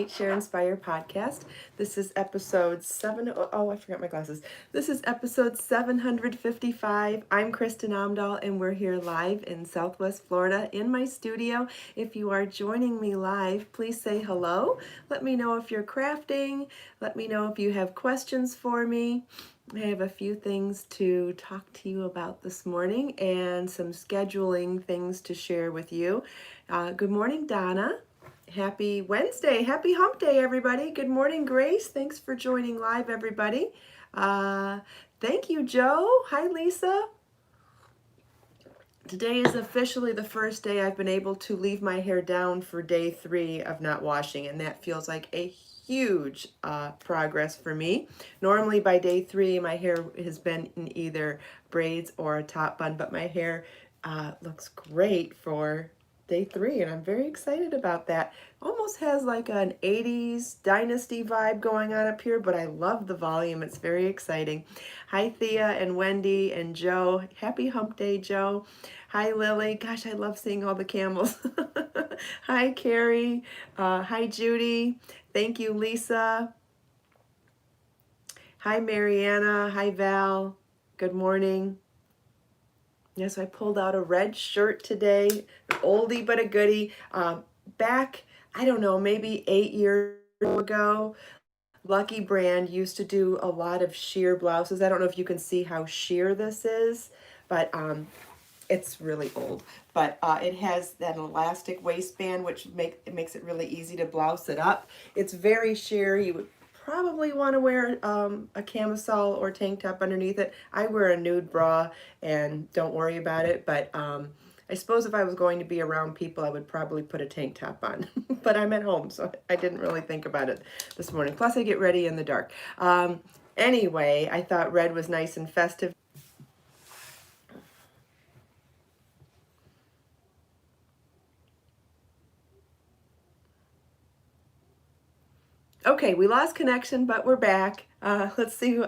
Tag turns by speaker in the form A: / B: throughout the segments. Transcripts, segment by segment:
A: Share, Inspire podcast. This is episode 7. Oh, I forgot my glasses. This is episode 755. I'm Kristin Omdahl, and we're here live in Southwest Florida in my studio. If you are joining me live, please say hello. Let me know if you're crafting. Let me know if you have questions for me. I have a few things to talk to you about this morning and some scheduling things to share with you. Good morning, Donna. Happy Wednesday. Happy hump day, everybody. Good morning, Grace. Thanks for joining live, everybody. Thank you, Joe. Hi, Lisa. Today is officially the first day I've been able to leave my hair down for day 3 of not washing, and that feels like a huge progress for me. Normally by day 3, my hair has been in either braids or a top bun, but my hair looks great for day 3, and I'm very excited about that. Almost has like an 80s dynasty vibe going on up here, but I love the volume. It's very exciting. Hi, Thea and Wendy and Joe. Happy hump day, Joe. Hi, Lily. Gosh, I love seeing all the camels. Hi, Carrie. Hi, Judy. Thank you, Lisa. Hi, Mariana. Hi, Val. Good morning. Yes, I pulled out a red shirt today, an oldie but a goodie. Back, I don't know, maybe 8 years ago, Lucky Brand used to do a lot of sheer blouses. I don't know if you can see how sheer this is, but it's really old. But it has that elastic waistband, which makes it really easy to blouse it up. It's very sheer. You would probably want to wear a camisole or tank top underneath it. I wear a nude bra and don't worry about it, but I suppose if I was going to be around people, I would probably put a tank top on. But I'm at home, so I didn't really think about it this morning. Plus, I get ready in the dark. Anyway, I thought red was nice and festive. Okay, we lost connection, but we're back. Let's see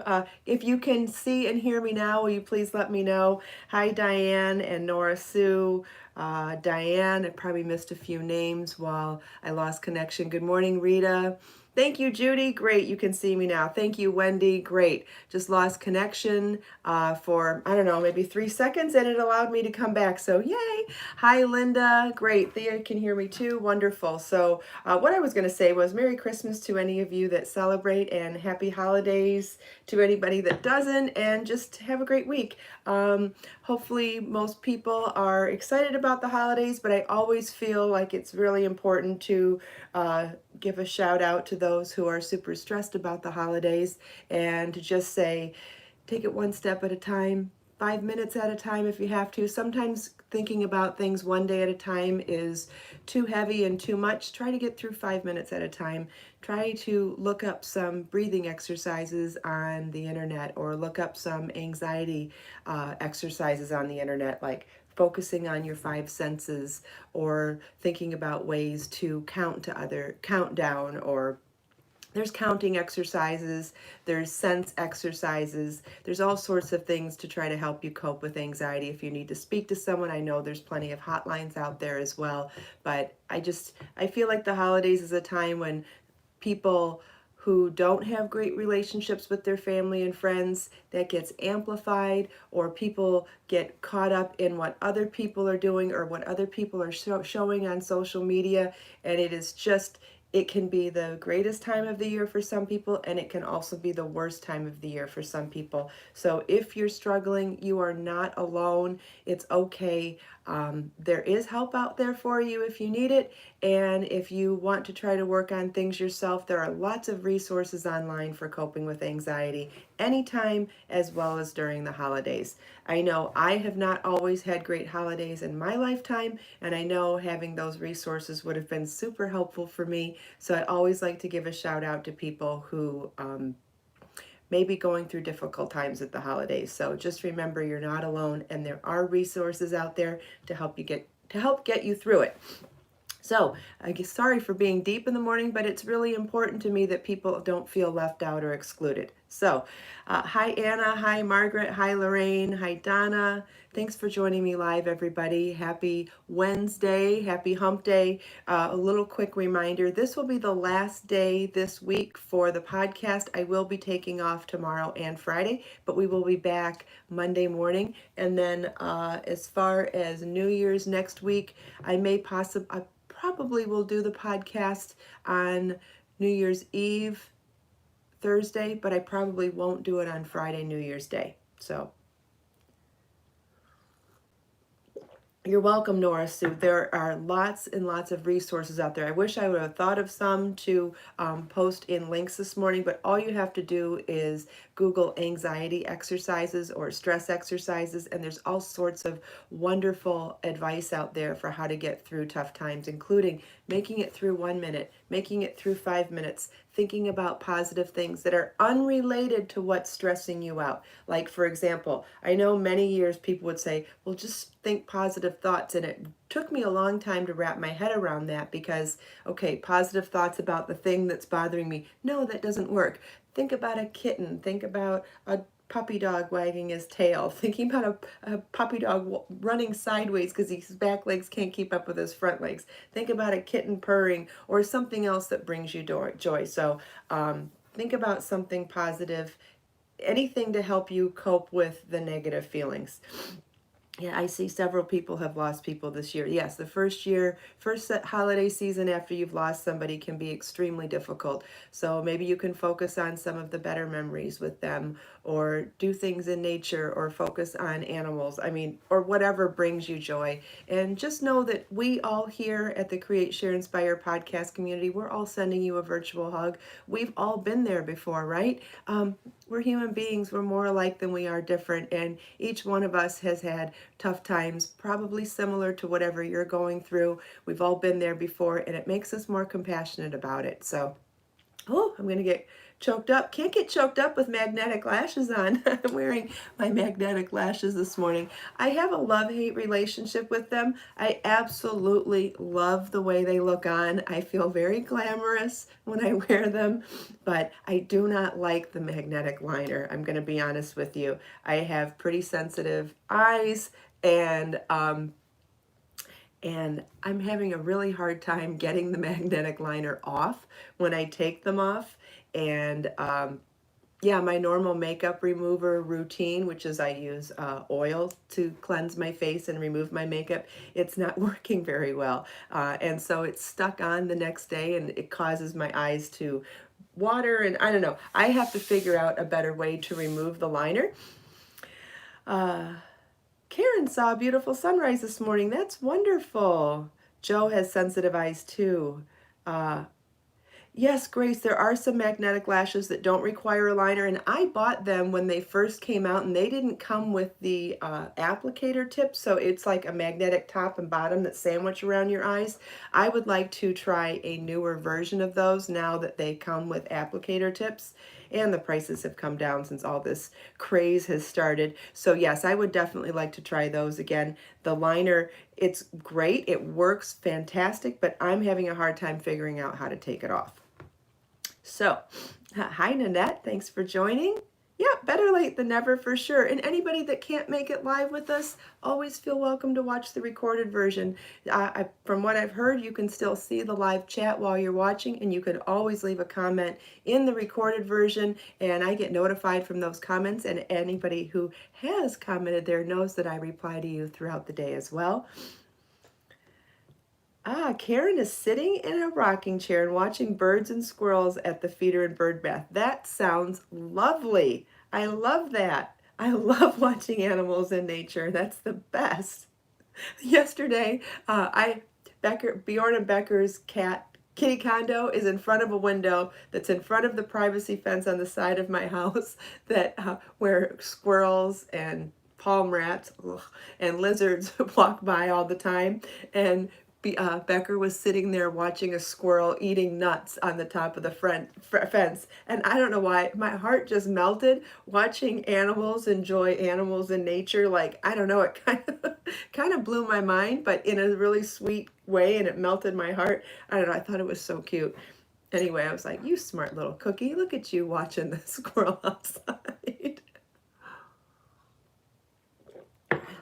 A: if you can see and hear me now. Will you please let me know? Hi, Diane and Nora Sue. Diane, I probably missed a few names while I lost connection. Good morning, Rita. Thank you, Judy. Great, you can see me now. Thank you, Wendy. Great. Just lost connection for, I don't know, maybe 3 seconds, and it allowed me to come back. So yay. Hi, Linda. Great. Thea can hear me too. Wonderful. So what I was going to say was Merry Christmas to any of you that celebrate, and Happy Holidays to anybody that doesn't, and just have a great week. Hopefully most people are excited about the holidays, but I always feel like it's really important to give a shout out to those who are super stressed about the holidays, and to just say, take it one step at a time, 5 minutes at a time if you have to. Sometimes thinking about things one day at a time is too heavy and too much. Try to get through 5 minutes at a time. Try to look up some breathing exercises on the internet, or look up some anxiety exercises on the internet, like focusing on your 5 senses, or thinking about ways to count down, or there's counting exercises, there's sense exercises, there's all sorts of things to try to help you cope with anxiety. If you need to speak to someone, I know there's plenty of hotlines out there as well. But I feel like the holidays is a time when people who don't have great relationships with their family and friends, that gets amplified, or people get caught up in what other people are doing or what other people are showing on social media, and it can be the greatest time of the year for some people, and it can also be the worst time of the year for some people. So if you're struggling, you are not alone. It's okay. There is help out there for you if you need it. And if you want to try to work on things yourself, there are lots of resources online for coping with anxiety anytime, as well as during the holidays. I know I have not always had great holidays in my lifetime, and I know having those resources would have been super helpful for me. So I always like to give a shout out to people who may be going through difficult times at the holidays. So just remember, you're not alone, and there are resources out there to help get you through it. So, I guess sorry for being deep in the morning, but it's really important to me that people don't feel left out or excluded. So, hi Anna, hi Margaret, hi Lorraine, hi Donna. Thanks for joining me live, everybody. Happy Wednesday, happy hump day. A little quick reminder, this will be the last day this week for the podcast. I will be taking off tomorrow and Friday, but we will be back Monday morning. And then as far as New Year's next week, I probably will do the podcast on New Year's Eve, Thursday, but I probably won't do it on Friday, New Year's Day. So you're welcome, Nora Sue. There are lots and lots of resources out there. I wish I would have thought of some to post in links this morning, but all you have to do is Google anxiety exercises or stress exercises, and there's all sorts of wonderful advice out there for how to get through tough times, including making it through 1 minute, making it through 5 minutes, thinking about positive things that are unrelated to what's stressing you out. Like, for example, I know many years people would say, well, just think positive thoughts. And it took me a long time to wrap my head around that because, okay, positive thoughts about the thing that's bothering me. No, that doesn't work. Think about a kitten. Think about a puppy dog wagging his tail, thinking about a puppy dog running sideways because his back legs can't keep up with his front legs. Think about a kitten purring or something else that brings you joy. So think about something positive, anything to help you cope with the negative feelings. Yeah, I see several people have lost people this year. Yes, the first holiday season after you've lost somebody can be extremely difficult. So maybe you can focus on some of the better memories with them, or do things in nature, or focus on animals. I mean, or whatever brings you joy. And just know that we all here at the Create, Share, Inspire podcast community, we're all sending you a virtual hug. We've all been there before, right? We're human beings. We're more alike than we are different. And each one of us has had tough times, probably similar to whatever you're going through. We've all been there before, and it makes us more compassionate about it. So, oh, I'm going to get choked up. Can't get choked up with magnetic lashes on. I'm wearing my magnetic lashes this morning. I have a love-hate relationship with them. I absolutely love the way they look on. I feel very glamorous when I wear them, but I do not like the magnetic liner. I'm going to be honest with you. I have pretty sensitive eyes, and I'm having a really hard time getting the magnetic liner off when I take them off. And yeah, my normal makeup remover routine, which is I use oil to cleanse my face and remove my makeup, it's not working very well. And so it's stuck on the next day, and it causes my eyes to water, and I don't know. I have to figure out a better way to remove the liner. Karen saw a beautiful sunrise this morning. That's wonderful. Joe has sensitive eyes too. Yes, Grace, there are some magnetic lashes that don't require a liner, and I bought them when they first came out, and they didn't come with the applicator tip, so it's like a magnetic top and bottom that's sandwiched around your eyes. I would like to try a newer version of those now that they come with applicator tips, and the prices have come down since all this craze has started. So yes, I would definitely like to try those again. The liner, it's great, it works fantastic, but I'm having a hard time figuring out how to take it off. So, hi Nanette, thanks for joining. Yeah, better late than never for sure. And anybody that can't make it live with us, always feel welcome to watch the recorded version. From what I've heard, you can still see the live chat while you're watching, and you can always leave a comment in the recorded version, and I get notified from those comments, and anybody who has commented there knows that I reply to you throughout the day as well. Karen is sitting in a rocking chair and watching birds and squirrels at the feeder and bird bath. That sounds lovely. I love that. I love watching animals in nature. That's the best. Yesterday, Bjorn and Becker's kitty condo is in front of a window that's in front of the privacy fence on the side of my house that where squirrels and palm rats and lizards walk by all the time. And Becker was sitting there watching a squirrel eating nuts on the top of the front fence. And I don't know why, my heart just melted watching animals enjoy animals in nature. Like, I don't know, it kind of blew my mind, but in a really sweet way, and it melted my heart. I don't know, I thought it was so cute. Anyway, I was like, you smart little cookie, look at you watching the squirrel outside.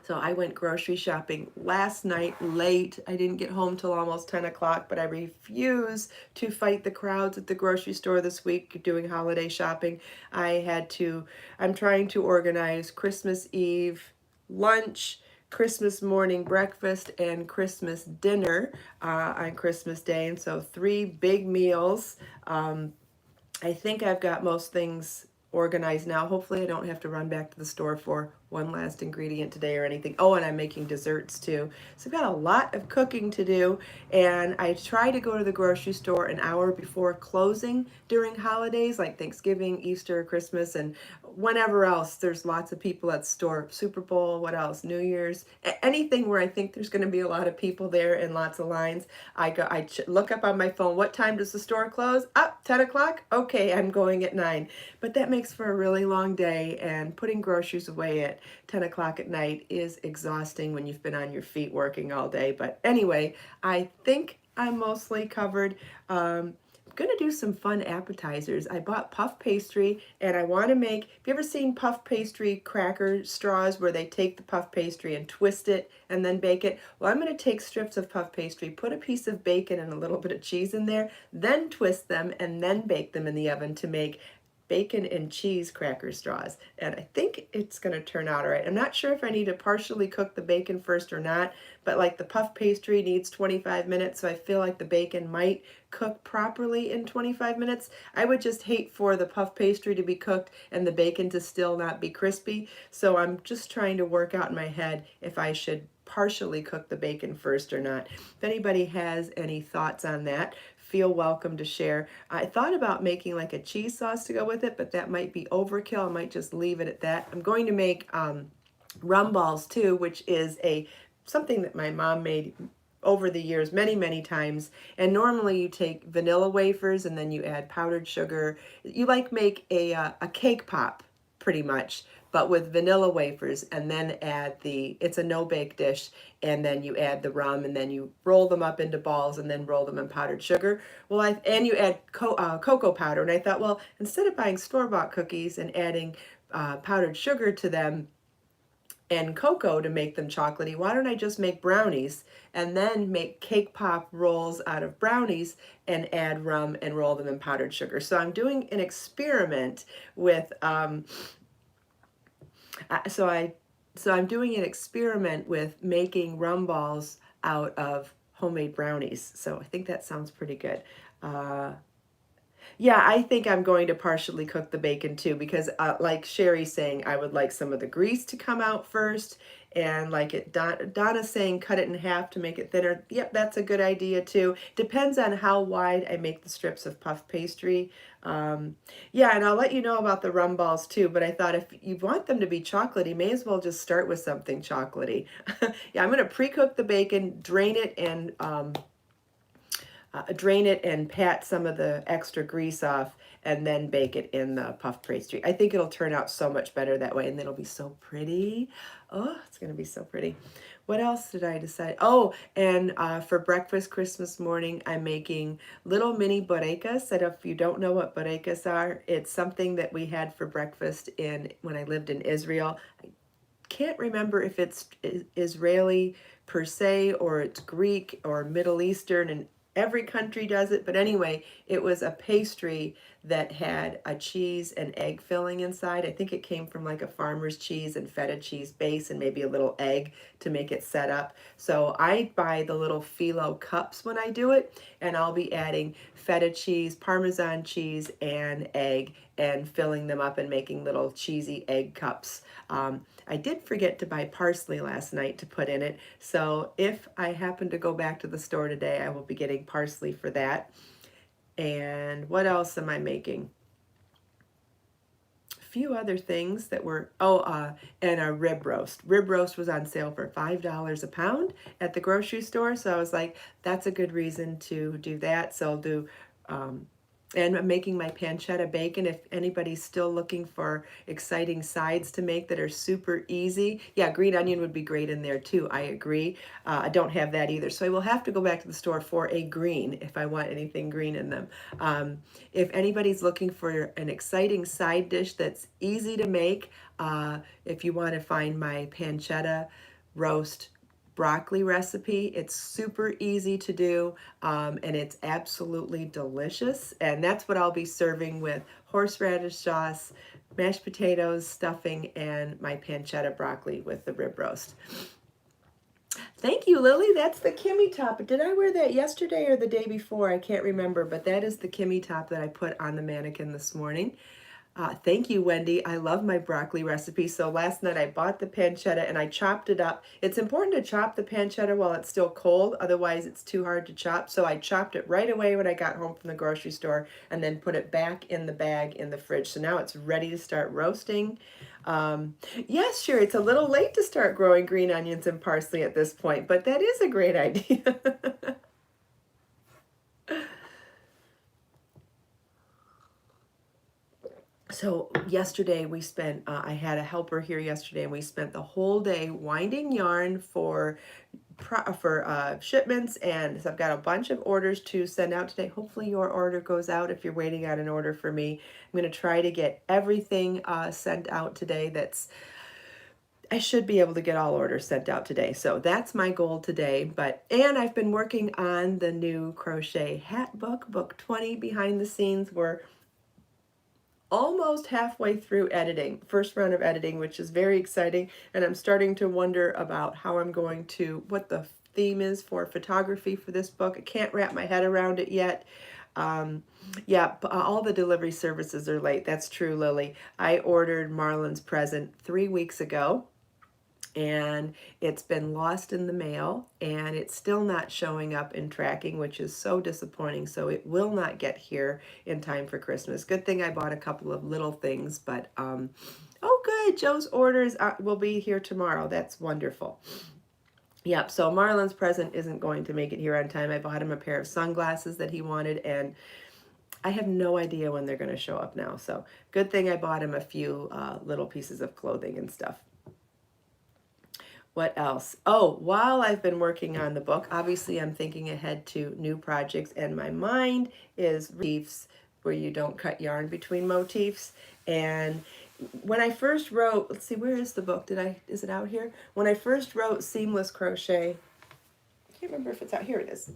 A: So I went grocery shopping last night late. I didn't get home till almost 10 o'clock, but I refuse to fight the crowds at the grocery store this week doing holiday shopping. I'm trying to organize Christmas Eve lunch, Christmas morning breakfast, and Christmas dinner on Christmas Day. And so 3 big meals. I think I've got most things organized now. Hopefully I don't have to run back to the store for one last ingredient today or anything. Oh, and I'm making desserts too. So I've got a lot of cooking to do, and I try to go to the grocery store an hour before closing during holidays like Thanksgiving, Easter, Christmas, and whenever else. There's lots of people at the store. Super Bowl, what else? New Year's, anything where I think there's going to be a lot of people there and lots of lines. I look up on my phone, what time does the store close? Up, 10 o'clock? Okay, I'm going at 9. But that makes for a really long day, and putting groceries away at 10 o'clock at night is exhausting when you've been on your feet working all day. But anyway, I think I'm mostly covered. I'm gonna do some fun appetizers. I bought puff pastry, and I want to make, have you ever seen puff pastry cracker straws where they take the puff pastry and twist it and then bake it? Well, I'm going to take strips of puff pastry, put a piece of bacon and a little bit of cheese in there, then twist them and then bake them in the oven to make bacon and cheese cracker straws. And I think it's going to turn out all right. I'm not sure if I need to partially cook the bacon first or not, but like the puff pastry needs 25 minutes, so I feel like the bacon might cook properly in 25 minutes. I would just hate for the puff pastry to be cooked and the bacon to still not be crispy. So I'm just trying to work out in my head if I should partially cook the bacon first or not. If anybody has any thoughts on that, feel welcome to share. I thought about making like a cheese sauce to go with it, but that might be overkill. I might just leave it at that. I'm going to make rum balls too, which is something that my mom made over the years many times. And normally you take vanilla wafers and then you add powdered sugar. You like make a cake pop pretty much, but with vanilla wafers, and then add it's a no-bake dish, and then you add the rum, and then you roll them up into balls, and then roll them in powdered sugar. Well, and you add cocoa powder, and I thought, well, instead of buying store-bought cookies and adding powdered sugar to them and cocoa to make them chocolatey, why don't I just make brownies and then make cake pop rolls out of brownies and add rum and roll them in powdered sugar? So I'm doing an experiment with so I'm doing an experiment with making rum balls out of homemade brownies. So I think that sounds pretty good. Yeah, I think I'm going to partially cook the bacon too, because like Sherry's saying, I would like some of the grease to come out first. And like Donna's saying, cut it in half to make it thinner. Yep, that's a good idea too. Depends on how wide I make the strips of puff pastry. Yeah, and I'll let you know about the rum balls too, but I thought if you want them to be chocolatey, may as well just start with something chocolatey. Yeah, I'm going to pre-cook the bacon, drain it and pat some of the extra grease off, and then bake it in the puff pastry. I think it'll turn out so much better that way, and it'll be so pretty. Oh, it's going to be so pretty. What else did I decide? Oh, and for breakfast Christmas morning, I'm making little mini borrecas. If you don't know what borrecas are, it's something that we had for breakfast when I lived in Israel. I can't remember if it's Israeli per se, or it's Greek or Middle Eastern, and every country does it. But anyway, it was a pastry that had a cheese and egg filling inside. I think it came from like a farmer's cheese and feta cheese base and maybe a little egg to make it set up. So I buy the little phyllo cups when I do it, and I'll be adding feta cheese, Parmesan cheese, and egg, and filling them up and making little cheesy egg cups. I did forget to buy parsley last night to put in it, so if I happen to go back to the store today, I will be getting parsley for that. And what else am I making? A few other things that were, and a rib roast. Rib roast was on sale for $5 a pound at the grocery store, so I was like, that's a good reason to do that. So I'll do And I'm making my pancetta bacon. If anybody's still looking for exciting sides to make that are super easy, yeah, green onion would be great in there too. I agree. I don't have that either. So I will have to go back to the store for a green if I want anything green in them. If anybody's looking for an exciting side dish that's easy to make, if you want to find my pancetta roast broccoli recipe. It's super easy to do, and it's absolutely delicious. And that's what I'll be serving with horseradish sauce, mashed potatoes, stuffing, and my pancetta broccoli with the rib roast. Thank you, Lily. That's the Kimmy top. Did I wear that yesterday or the day before? I can't remember, but that is the Kimmy top that I put on the mannequin this morning. Thank you, Wendy. I love my broccoli recipe. So last night I bought the pancetta and I chopped it up. It's important to chop the pancetta while it's still cold, otherwise it's too hard to chop. So I chopped it right away when I got home from the grocery store and then put it back in the bag in the fridge. So now it's ready to start roasting. Yes, sure, it's a little late to start growing green onions and parsley at this point, but that is a great idea. So yesterday we spent, I had a helper here yesterday and we spent the whole day winding yarn for shipments, and so I've got a bunch of orders to send out today. Hopefully your order goes out if you're waiting on an order for me. I'm going to try to get everything sent out today. I should be able to get all orders sent out today. So that's my goal today. And I've been working on the new crochet hat book, book 20 behind the scenes. We're almost halfway through editing, first round of editing, which is very exciting. And I'm starting to wonder about how I'm going to, what the theme is for photography for this book. I can't wrap my head around it yet. Yeah, all the delivery services are late. That's true, Lily. I ordered Marlon's present 3 weeks ago, and it's been lost in the mail, and it's still not showing up in tracking, which is so disappointing. So it will not get here in time for Christmas. Good thing I bought a couple of little things, but oh good, Joe's orders will be here tomorrow. That's wonderful. Yep, so Marlon's present isn't going to make it here on time. I bought him a pair of sunglasses that he wanted, and I have no idea when they're going to show up now. So good thing I bought him a few little pieces of clothing and stuff. What else? Oh, while I've been working on the book, obviously I'm thinking ahead to new projects, and my mind is motifs, where you don't cut yarn between motifs. And when I first wrote, let's see, where is the book? Is it out here? When I first wrote Seamless Crochet, I can't remember if it's out here. It is.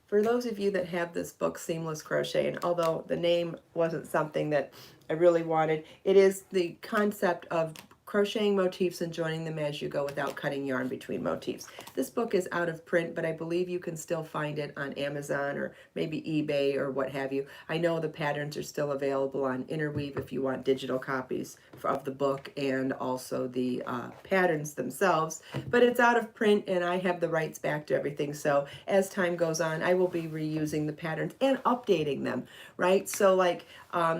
A: For those of you that have this book, Seamless Crochet, and although the name wasn't something that I really wanted, it is the concept of crocheting motifs and joining them as you go without cutting yarn between motifs. This book is out of print, but I believe you can still find it on Amazon or maybe eBay or what have you. I know the patterns are still available on Interweave if you want digital copies of the book and also the patterns themselves, but it's out of print and I have the rights back to everything. So as time goes on, I will be reusing the patterns and updating them, right? So like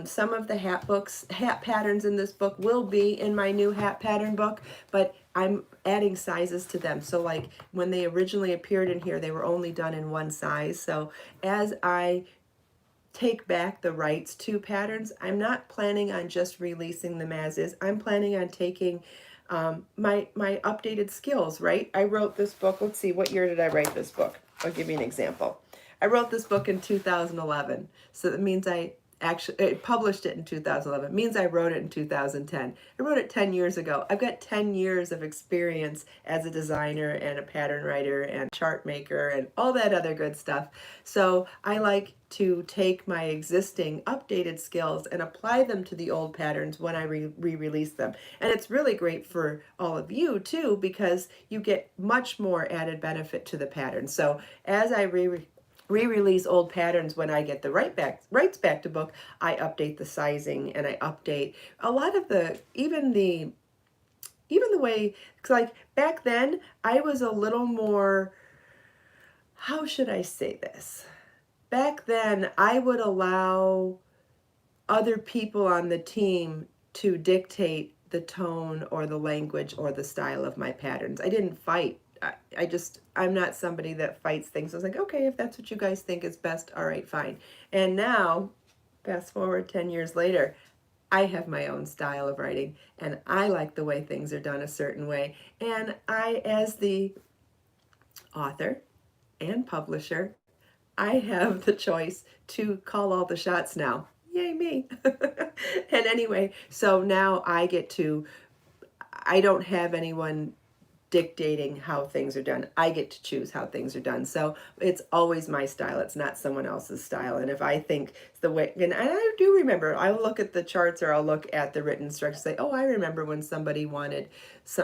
A: some of the hat patterns in this book will be in my new hat pattern book, but I'm adding sizes to them. So like when they originally appeared in here, they were only done in one size. So as I take back the rights to patterns, I'm not planning on just releasing them as is. I'm planning on taking my updated skills, right? I wrote this book, let's see, what year did I write this book? I'll give you an example. I wrote this book in 2011, so that means I published it in 2011. It means I wrote it in 2010. I wrote it 10 years ago. I've got 10 years of experience as a designer and a pattern writer and chart maker and all that other good stuff. So I like to take my existing updated skills and apply them to the old patterns when I re-release them. And it's really great for all of you too, because you get much more added benefit to the pattern. So as I re-release old patterns, when I get the rights back to book, I update the sizing and I update a lot of even the way, cause like back then I was a little more, how should I say this? Back then I would allow other people on the team to dictate the tone or the language or the style of my patterns. I didn't fight I'm not somebody that fights things. I was like, okay, if that's what you guys think is best, all right, fine. And now, fast forward 10 years later, I have my own style of writing, and I like the way things are done a certain way. And I, as the author and publisher, I have the choice to call all the shots now. Yay, me. And anyway, so now I don't have anyone dictating how things are done. I get to choose how things are done. So it's always my style. It's not someone else's style. And if I think the way, and I do remember, I'll look at the charts or I'll look at the written instructions, say, oh, I remember when somebody wanted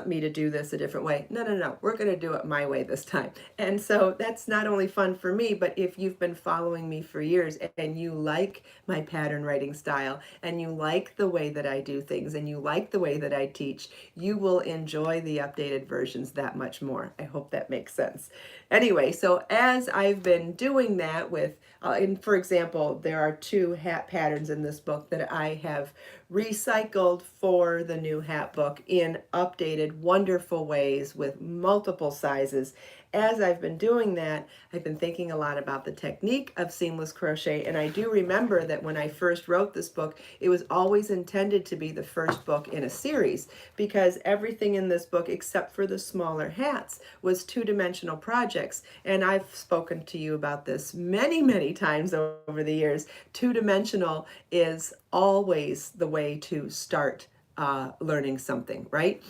A: me to do this a different way. No, no, no, we're going to do it my way this time. And so that's not only fun for me, but if you've been following me for years and you like my pattern writing style and you like the way that I do things and you like the way that I teach, you will enjoy the updated versions that much more. I hope that makes sense. Anyway, so as I've been doing that with, and for example, there are 2 hat patterns in this book that I have recycled for the new hat book in updated, wonderful ways with multiple sizes. As I've been doing that, I've been thinking a lot about the technique of seamless crochet, and I do remember that when I first wrote this book, it was always intended to be the first book in a series, because everything in this book, except for the smaller hats, was 2-dimensional projects. And I've spoken to you about this many, many times over the years. 2-dimensional is always the way to start learning something, right?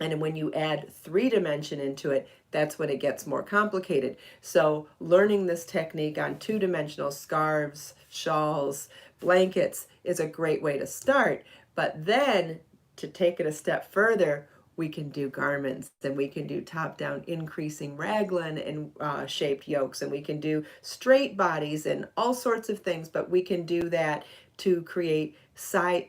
A: And when you add 3-dimension into it, that's when it gets more complicated. So learning this technique on 2-dimensional scarves, shawls, blankets is a great way to start. But then to take it a step further, we can do garments, and we can do top-down increasing raglan and shaped yokes, and we can do straight bodies and all sorts of things, but we can do that to create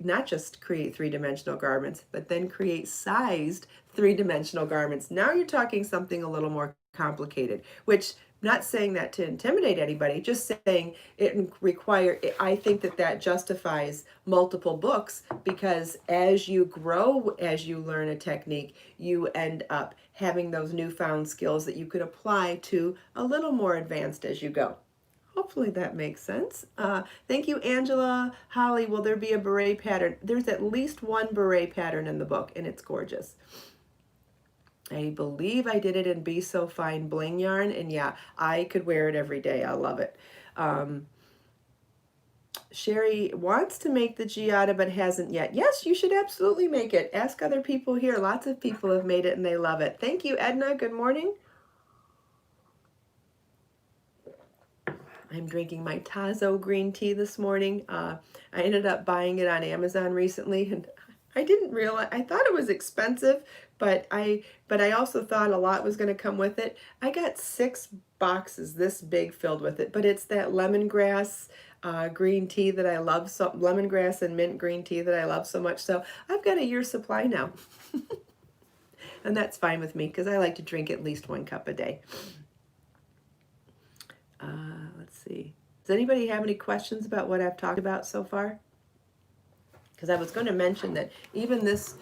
A: not just create 3-dimensional garments, but then create sized 3-dimensional garments. Now you're talking something a little more complicated, which, not saying that to intimidate anybody, just saying I think that justifies multiple books, because as you grow, as you learn a technique, you end up having those newfound skills that you could apply to a little more advanced as you go. Hopefully that makes sense. Thank you, Angela. Holly, will there be a beret pattern? There's at least 1 beret pattern in the book, and it's gorgeous. I believe I did it in Be So Fine bling yarn, and yeah, I could wear it every day. I love it. Sherry wants to make the Giada but hasn't yet. Yes, you should absolutely make it. Ask other people here. Lots of people have made it and they love it. Thank you, Edna. Good morning. I'm drinking my Tazo green tea this morning. I ended up buying it on Amazon recently, and I didn't realize, I thought it was expensive, but I also thought a lot was going to come with it. I got 6 boxes this big filled with it, but it's that lemongrass green tea that I love, so lemongrass and mint green tea that I love so much. So I've got a year's supply now. And that's fine with me, because I like to drink at least 1 cup a day. Let's see. Does anybody have any questions about what I've talked about so far? Because I was going to mention that even this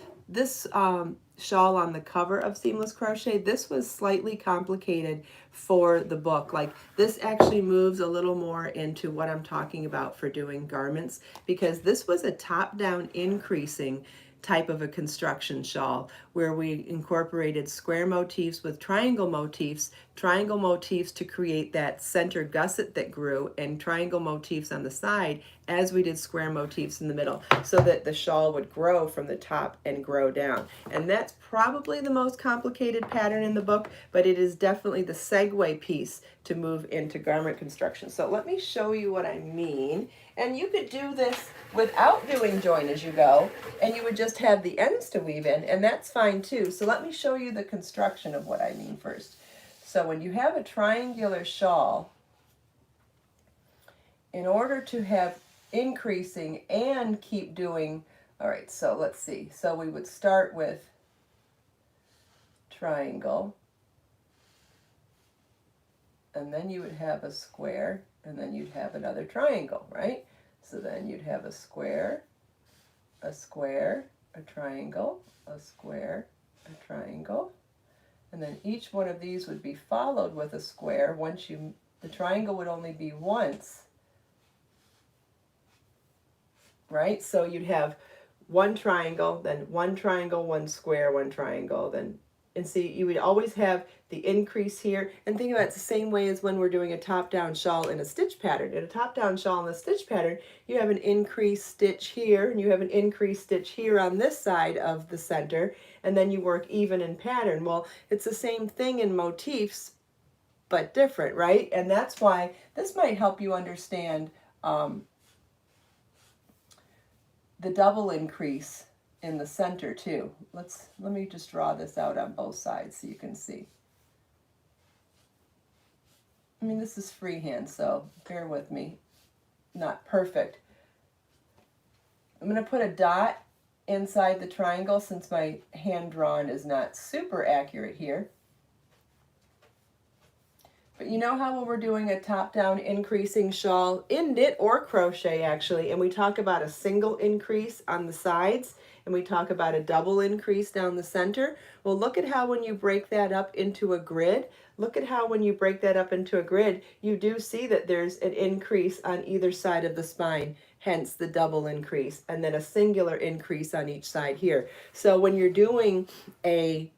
A: shawl on the cover of Seamless Crochet, this was slightly complicated for the book. Like, this actually moves a little more into what I'm talking about for doing garments, because this was a top-down increasing type of a construction shawl where we incorporated square motifs with triangle motifs to create that center gusset that grew, and triangle motifs on the side as we did square motifs in the middle, so that the shawl would grow from the top and grow down. And that's probably the most complicated pattern in the book, but it is definitely the segue piece to move into garment construction. So let me show you what I mean. And you could do this without doing join as you go, and you would just have the ends to weave in, and that's fine too. So let me show you the construction of what I mean first. So when you have a triangular shawl, in order to have increasing and keep doing, all right, so let's see. So we would start with triangle, and then you would have a square, and then you'd have another triangle, right? So then you'd have a square, a triangle, a square, a triangle, and then each one of these would be followed with a square. The triangle would only be once, right? So you'd have one triangle, then one triangle, one square, one triangle, then, and see, you would always have the increase here. And think about it the same way as when we're doing a top-down shawl in a stitch pattern. In a top-down shawl in a stitch pattern, you have an increased stitch here, and you have an increased stitch here on this side of the center, and then you work even in pattern. Well, it's the same thing in motifs, but different, right? And that's why this might help you understand the double increase in the center too. Let me just draw this out on both sides so you can see. I mean, this is freehand, so bear with me. Not perfect. I'm going to put a dot inside the triangle since my hand drawn is not super accurate here. But you know how when we're doing a top-down increasing shawl, in knit or crochet actually, and we talk about a single increase on the sides, and we talk about a double increase down the center? Well, look at how when you break that up into a grid, you do see that there's an increase on either side of the spine, hence the double increase, and then a singular increase on each side here. So when you're doing a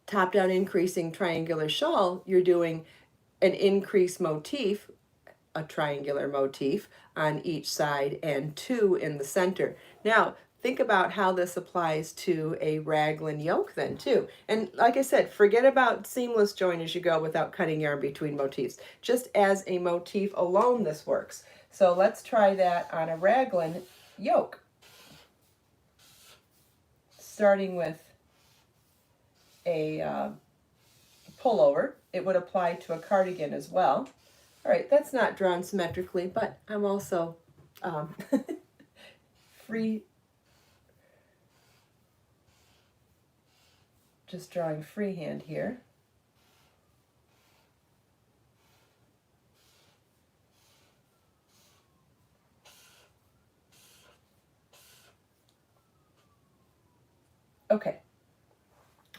A: top-down increasing triangular shawl, you're doing an increased motif, a triangular motif on each side, and two in the center. Now, think about how this applies to a raglan yoke then too. And like I said, forget about seamless join as you go without cutting yarn between motifs. Just as a motif alone, this works. So let's try that on a raglan yoke. Starting with a pullover. It would apply to a cardigan as well. All right, that's not drawn symmetrically, but I'm also just drawing freehand here. Okay.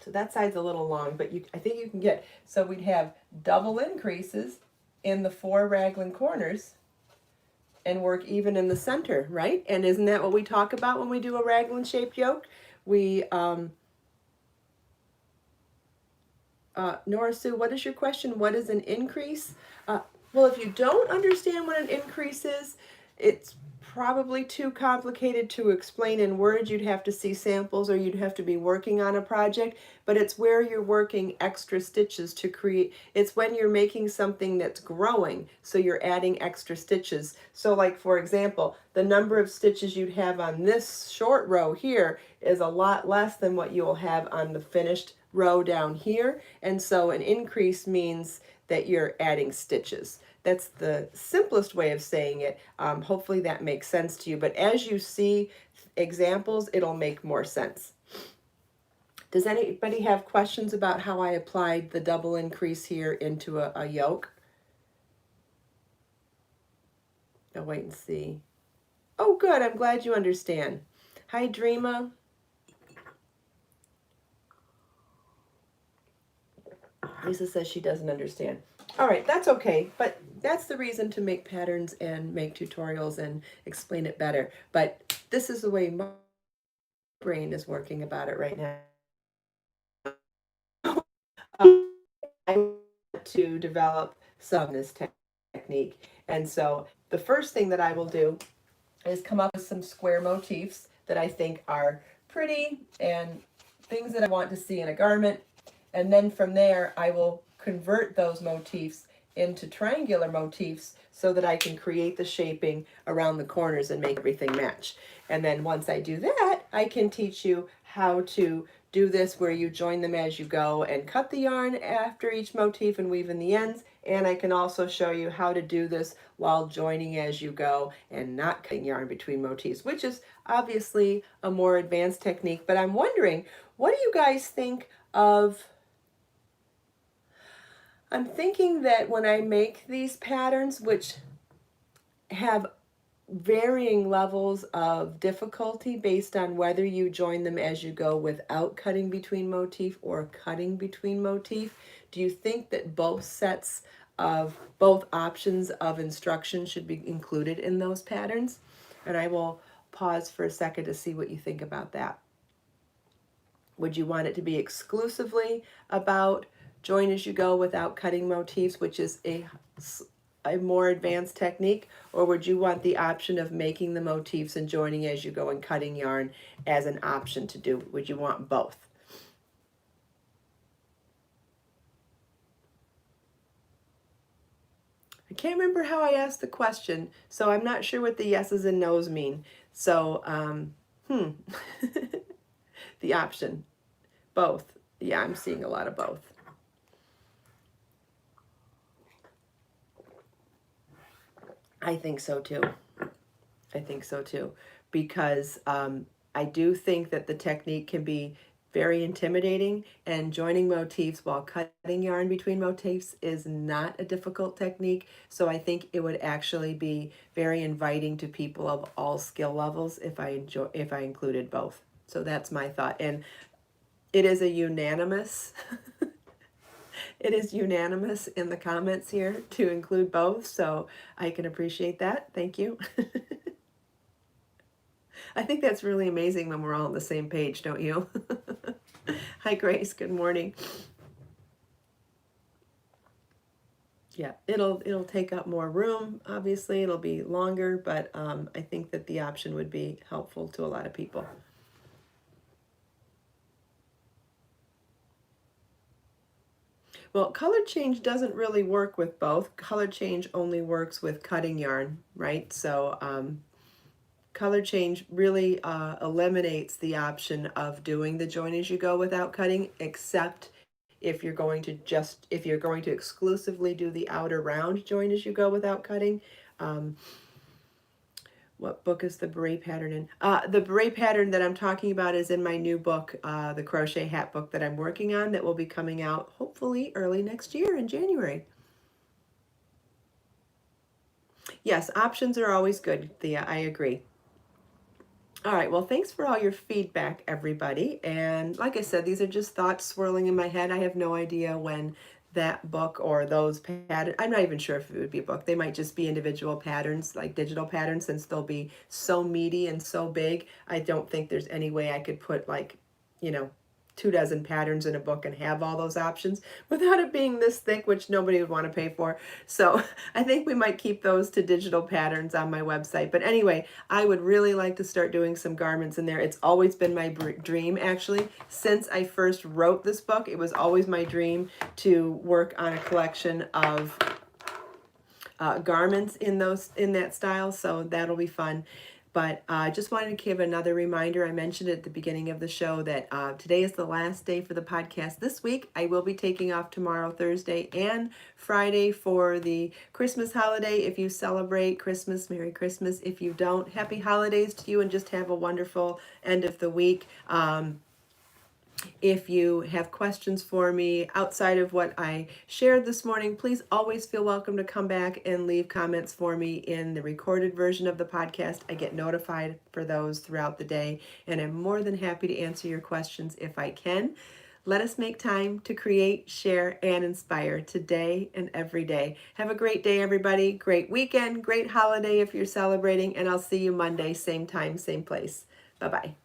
A: So that side's a little long, but I think you can get, so we'd have double increases in the 4 raglan corners and work even in the center, right? And isn't that what we talk about when we do a raglan shaped yoke? We, Nora Sue, what is your question? What is an increase? Well, if you don't understand what an increase is, it's probably too complicated to explain in words. You'd have to see samples or you'd have to be working on a project, but it's where you're working extra stitches to create. It's when you're making something that's growing, so you're adding extra stitches. So like, for example, the number of stitches you'd have on this short row here is a lot less than what you'll have on the finished row down here. And so an increase means that you're adding stitches. That's the simplest way of saying it. Hopefully that makes sense to you. But as you see examples, it'll make more sense. Does anybody have questions about how I applied the double increase here into a yoke? I'll wait and see. Oh, good. I'm glad you understand. Hi, Dreama. Lisa says she doesn't understand. All right, that's okay, but that's the reason to make patterns and make tutorials and explain it better. But this is the way my brain is working about it right now. I want to develop some of this technique. And so the first thing that I will do is come up with some square motifs that I think are pretty and things that I want to see in a garment. And then from there, I will convert those motifs into triangular motifs so that I can create the shaping around the corners and make everything match. And then once I do that, I can teach you how to do this where you join them as you go and cut the yarn after each motif and weave in the ends. And I can also show you how to do this while joining as you go and not cutting yarn between motifs, which is obviously a more advanced technique. But I'm wondering, what do you guys think of? I'm thinking that when I make these patterns, which have varying levels of difficulty based on whether you join them as you go without cutting between motif or cutting between motif. Do you think that both options of instruction should be included in those patterns? And I will pause for a second to see what you think about that. Would you want it to be exclusively about join as you go without cutting motifs, which is a more advanced technique, or would you want the option of making the motifs and joining as you go and cutting yarn as an option to do? Would you want both? I can't remember how I asked the question, so I'm not sure what the yeses and nos mean. So, the option, both. Yeah, I'm seeing a lot of both. I think so too. I think so too, because I do think that the technique can be very intimidating, and joining motifs while cutting yarn between motifs is not a difficult technique. So I think it would actually be very inviting to people of all skill levels if I included both. So that's my thought, and it is a unanimous. It is unanimous in the comments here to include both, so I can appreciate that. Thank you. I think that's really amazing when we're all on the same page, don't you? Hi, Grace. Good morning. Yeah, it'll take up more room. Obviously, it'll be longer, but I think that the option would be helpful to a lot of people. Well, color change doesn't really work with both. Color change only works with cutting yarn, right? So color change really eliminates the option of doing the join as you go without cutting, except if you're going to exclusively do the outer round join as you go without cutting. What book is the beret pattern in? The beret pattern that I'm talking about is in my new book, the crochet hat book that I'm working on, that will be coming out hopefully early next year in January. Yes, options are always good, Thea. I agree. All right, well, thanks for all your feedback, everybody. And like I said, these are just thoughts swirling in my head. I have no idea when that book or those patterns, I'm not even sure if it would be a book. They might just be individual patterns, like digital patterns, since they'll be so meaty and so big. I don't think there's any way I could put, like, 24 patterns in a book and have all those options without it being this thick, which nobody would want to pay for. So I think we might keep those to digital patterns on my website. But anyway, I would really like to start doing some garments in there. It's always been my dream, actually. Since I first wrote this book, it was always my dream to work on a collection of garments in that style. So that'll be fun. But I just wanted to give another reminder. I mentioned at the beginning of the show that today is the last day for the podcast this week. I will be taking off tomorrow, Thursday, and Friday for the Christmas holiday. If you celebrate Christmas, Merry Christmas. If you don't, Happy Holidays to you, and just have a wonderful end of the week. If you have questions for me outside of what I shared this morning, please always feel welcome to come back and leave comments for me in the recorded version of the podcast. I get notified for those throughout the day, and I'm more than happy to answer your questions if I can. Let us make time to create, share, and inspire today and every day. Have a great day, everybody. Great weekend, great holiday if you're celebrating, and I'll see you Monday, same time, same place. Bye-bye.